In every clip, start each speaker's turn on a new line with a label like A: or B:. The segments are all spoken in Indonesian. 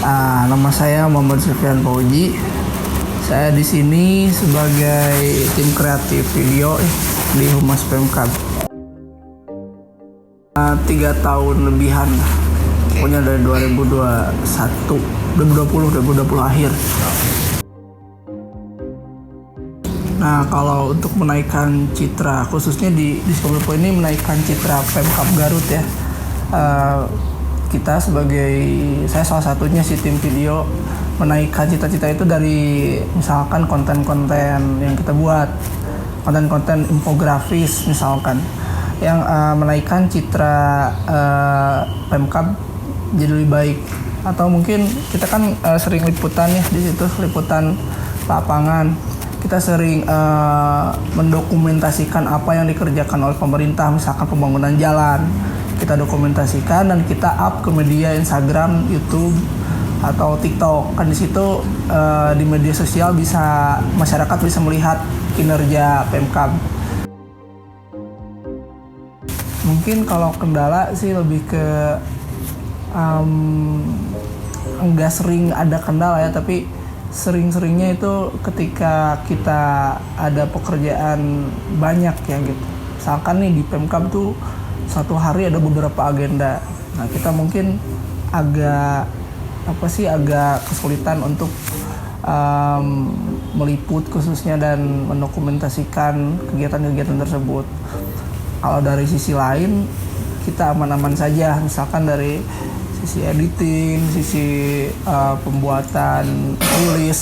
A: Nama saya Muhammad Sufyan Fauji. Saya di sini sebagai tim kreatif video di Humas Pemkab. 3 tahun lebihan, pokoknya dari 2020 akhir. Nah, kalau untuk menaikkan citra, khususnya di Kominfo ini menaikkan citra Pemkab Garut ya. Saya salah satunya si tim video menaikkan cita-cita itu dari misalkan konten-konten yang kita buat, konten-konten infografis misalkan, yang menaikkan citra Pemkab jadi lebih baik. Atau mungkin kita kan sering liputan ya di situ, liputan lapangan. Kita sering mendokumentasikan apa yang dikerjakan oleh pemerintah, misalkan pembangunan jalan. Kita dokumentasikan dan kita up ke media Instagram, YouTube, atau TikTok. Kan di situ di media sosial masyarakat bisa melihat kinerja Pemkab. Mungkin kalau kendala sih lebih ke enggak sering ada kendala ya, tapi sering-seringnya itu ketika kita ada pekerjaan banyak ya gitu. Misalkan nih di Pemkab tuh satu hari ada beberapa agenda. Nah, kita mungkin agak kesulitan untuk meliput khususnya dan mendokumentasikan kegiatan-kegiatan tersebut. Kalau dari sisi lain kita aman-aman saja, misalkan dari sisi editing, sisi pembuatan tulis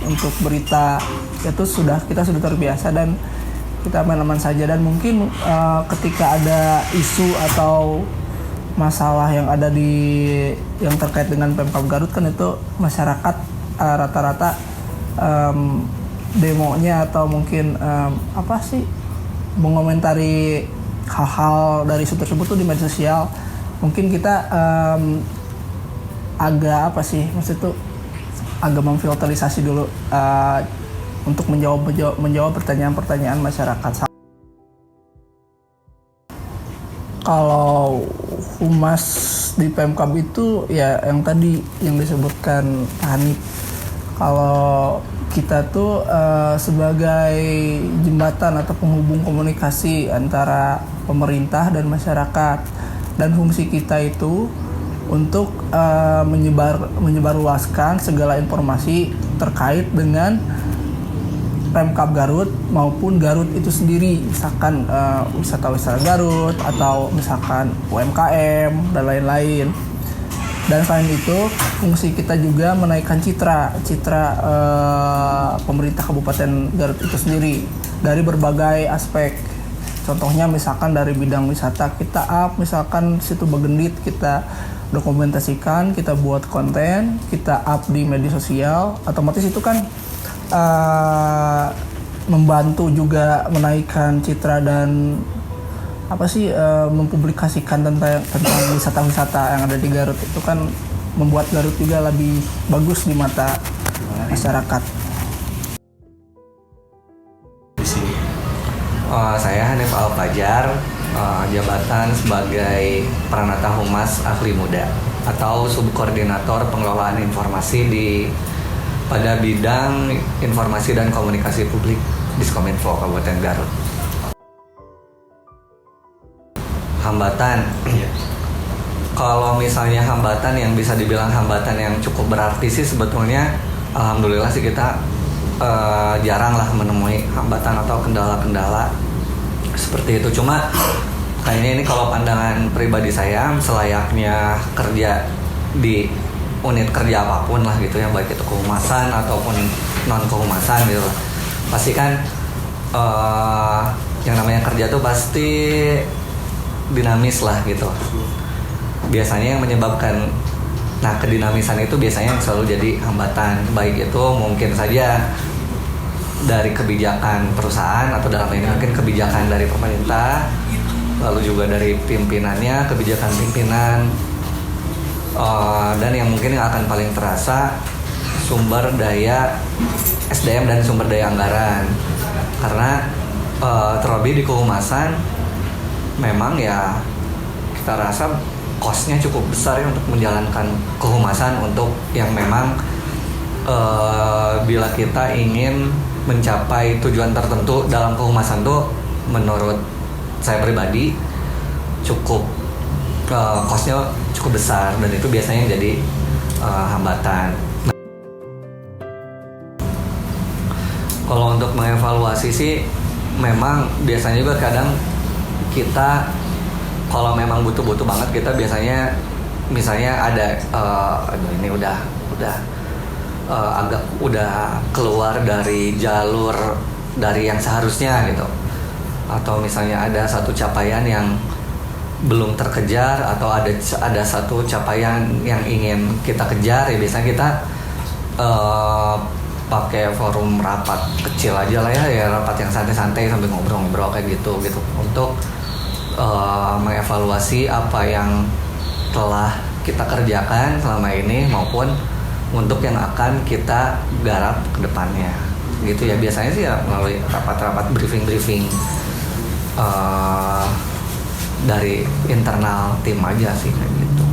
A: untuk berita, itu kita sudah terbiasa dan kita aman-aman saja. Dan mungkin ketika ada isu atau masalah yang terkait dengan Pemkab Garut, kan itu masyarakat rata-rata demonya atau mungkin mengomentari hal-hal dari isu tersebut tuh di media sosial. Mungkin kita agak memfilterisasi dulu untuk menjawab pertanyaan-pertanyaan masyarakat. Kalau humas di Pemkab itu ya yang tadi yang disebutkan Pak Hanif. Kalau kita tuh sebagai jembatan atau penghubung komunikasi antara pemerintah dan masyarakat. Dan fungsi kita itu untuk menyebarluaskan segala informasi terkait dengan Pemkab Garut maupun Garut itu sendiri, misalkan wisata-wisata Garut atau misalkan UMKM dan lain-lain. Dan selain itu fungsi kita juga menaikkan citra pemerintah Kabupaten Garut itu sendiri dari berbagai aspek. Contohnya misalkan dari bidang wisata kita misalkan situ Begendit kita dokumentasikan, kita buat konten, kita up di media sosial, otomatis itu kan membantu juga menaikkan citra dan mempublikasikan tentang wisata-wisata yang ada di Garut. Itu kan membuat Garut juga lebih bagus di mata masyarakat.
B: Saya Hanif Al-Fajar, jabatan sebagai Pranata Humas Ahli Muda atau Subkoordinator Pengelolaan Informasi pada bidang Informasi dan Komunikasi Publik di Kominfo Kabupaten Garut. Hambatan. Kalau misalnya hambatan yang bisa dibilang hambatan yang cukup berarti sih sebetulnya alhamdulillah sih kita jarang lah menemui hambatan atau kendala-kendala seperti itu. Cuma kayaknya ini kalau pandangan pribadi saya, selayaknya kerja di unit kerja apapun lah gitu ya, baik itu kehumasan ataupun non kehumasan gitu, pasti kan yang namanya kerja tuh pasti dinamis lah gitu. Biasanya yang menyebabkan kedinamisan itu biasanya yang selalu jadi hambatan, baik itu mungkin saja dari kebijakan perusahaan atau dalam ini mungkin kebijakan dari pemerintah, lalu juga dari pimpinannya, kebijakan pimpinan, dan yang mungkin yang akan paling terasa sumber daya SDM dan sumber daya anggaran. Karena terlebih di kehumasan memang ya kita rasa cost-nya cukup besar ya untuk menjalankan kehumasan untuk yang memang bila kita ingin mencapai tujuan tertentu dalam kehumasan tuh menurut saya pribadi cukup cost-nya cukup besar dan itu biasanya jadi hambatan. Kalau untuk mengevaluasi sih memang biasanya juga kadang kita kalau memang butuh banget kita biasanya misalnya ada ini udah agak udah keluar dari jalur dari yang seharusnya gitu, atau misalnya ada satu capaian yang belum terkejar atau ada satu capaian yang ingin kita kejar ya biasanya kita pakai forum rapat kecil aja lah ya rapat yang santai-santai sambil ngobrol-ngobrol kayak gitu untuk mengevaluasi apa yang telah kita kerjakan selama ini maupun untuk yang akan kita garap ke depannya gitu ya. Biasanya sih ya melalui rapat-rapat briefing dari internal tim aja sih kayak gitu.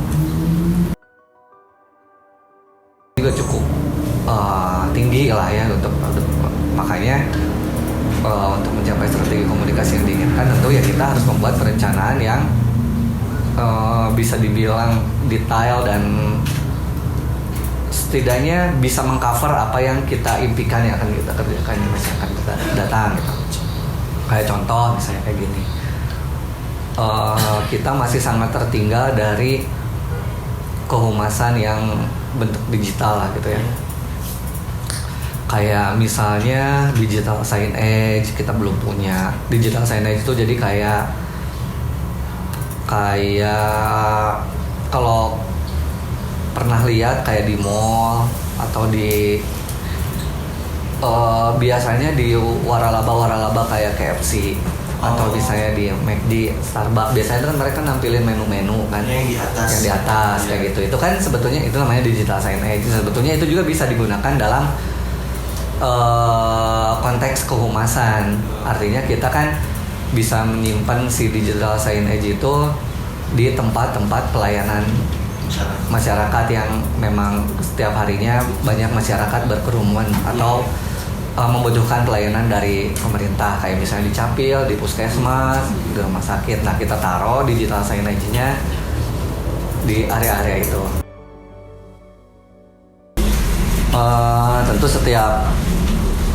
B: Juga cukup tinggi lah ya untuk makanya untuk mencapai strategi komunikasi yang diinginkan tentu ya kita harus membuat perencanaan yang bisa dibilang detail dan setidaknya bisa mengcover apa yang kita impikan yang akan kita kerjakan di masa yang akan kita datang gitu. Kayak contoh misalnya kayak gini, kita masih sangat tertinggal dari kehumasan yang bentuk digital lah gitu ya. Kayak misalnya digital signage kita belum punya. Digital signage itu jadi kayak kalau pernah lihat kayak di mall atau di biasanya di waralaba kayak KFC atau misalnya di McD, Starbucks biasanya kan mereka nampilin menu-menu kan yang di atas kayak gitu. Itu kan sebetulnya itu namanya digital signage. Sebetulnya itu juga bisa digunakan dalam konteks kehumasan. Artinya kita kan bisa menyimpan si digital signage itu di tempat-tempat pelayanan masyarakat yang memang setiap harinya banyak masyarakat berkerumun atau membutuhkan pelayanan dari pemerintah kayak misalnya di Capil, di puskesmas, di rumah sakit. Nah kita taruh digital signage-nya di area-area itu. Tentu setiap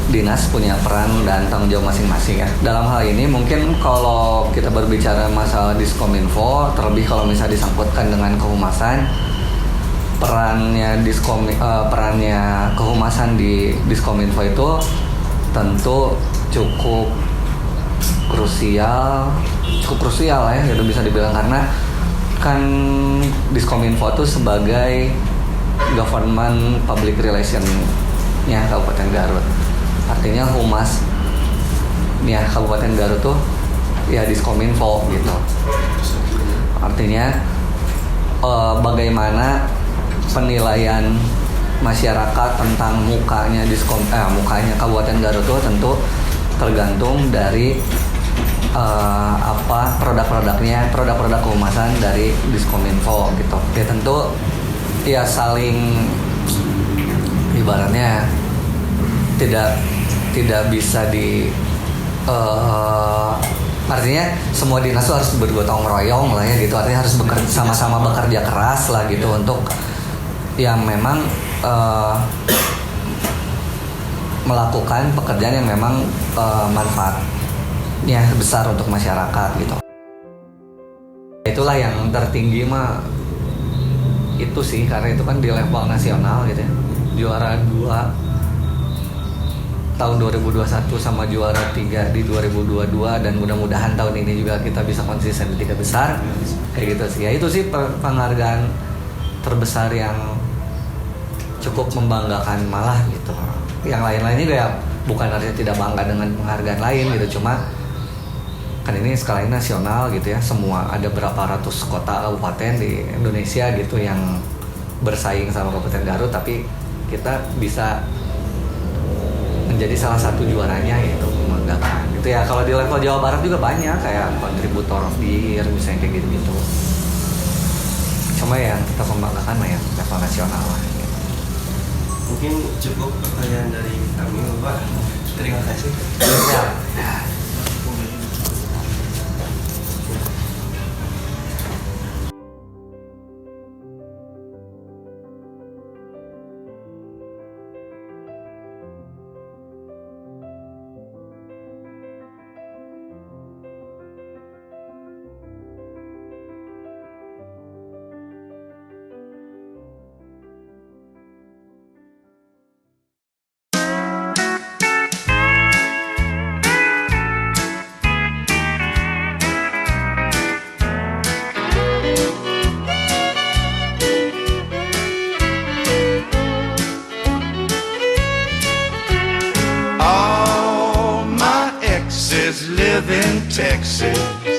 B: dinas punya peran dan tanggung jawab masing-masing ya. Dalam hal ini mungkin kalau kita berbicara masalah Diskominfo, terlebih kalau misalnya disangkutkan dengan kehumasan, perannya kehumasan di Diskominfo itu tentu cukup krusial ya, itu bisa dibilang karena kan Diskominfo itu sebagai government public relation-nya Kabupaten Garut. Artinya humas ya Kabupaten Garut tuh ya Diskominfo gitu. Artinya bagaimana penilaian masyarakat tentang mukanya Kabupaten Garut tuh tentu tergantung dari produk kehumasan dari Diskominfo gitu. Ya tentu ya saling ibaratnya tidak bisa artinya semua dinas itu harus bergotong royong lah ya gitu. Artinya harus sama-sama bekerja keras lah gitu untuk yang memang melakukan pekerjaan yang memang manfaatnya besar untuk masyarakat gitu. Itulah yang tertinggi mah itu sih, karena itu kan di level nasional gitu ya. Juara 2 tahun 2021 sama juara 3 di 2022, dan mudah-mudahan tahun ini juga kita bisa konsisten di 3 besar kayak gitu sih. Ya itu sih penghargaan terbesar yang cukup membanggakan malah gitu. Yang lain-lainnya kayak bukan artinya tidak bangga dengan penghargaan lain gitu, cuma kan ini skalanya nasional gitu ya. Semua ada berapa ratus kota kabupaten di Indonesia gitu yang bersaing sama Kabupaten Garut, tapi kita bisa menjadi salah satu juaranya, yaitu membanggakan gitu ya. Kalau di level Jawa Barat juga banyak kayak kontributor of the year misalnya kayak gitu-gitu. cuma yang kita kembangkan mah yang level nasional lah gitu.
C: Mungkin cukup pertanyaan dari kami, Bapak. Terima kasih.
B: Ya.
D: All my exes live in Texas.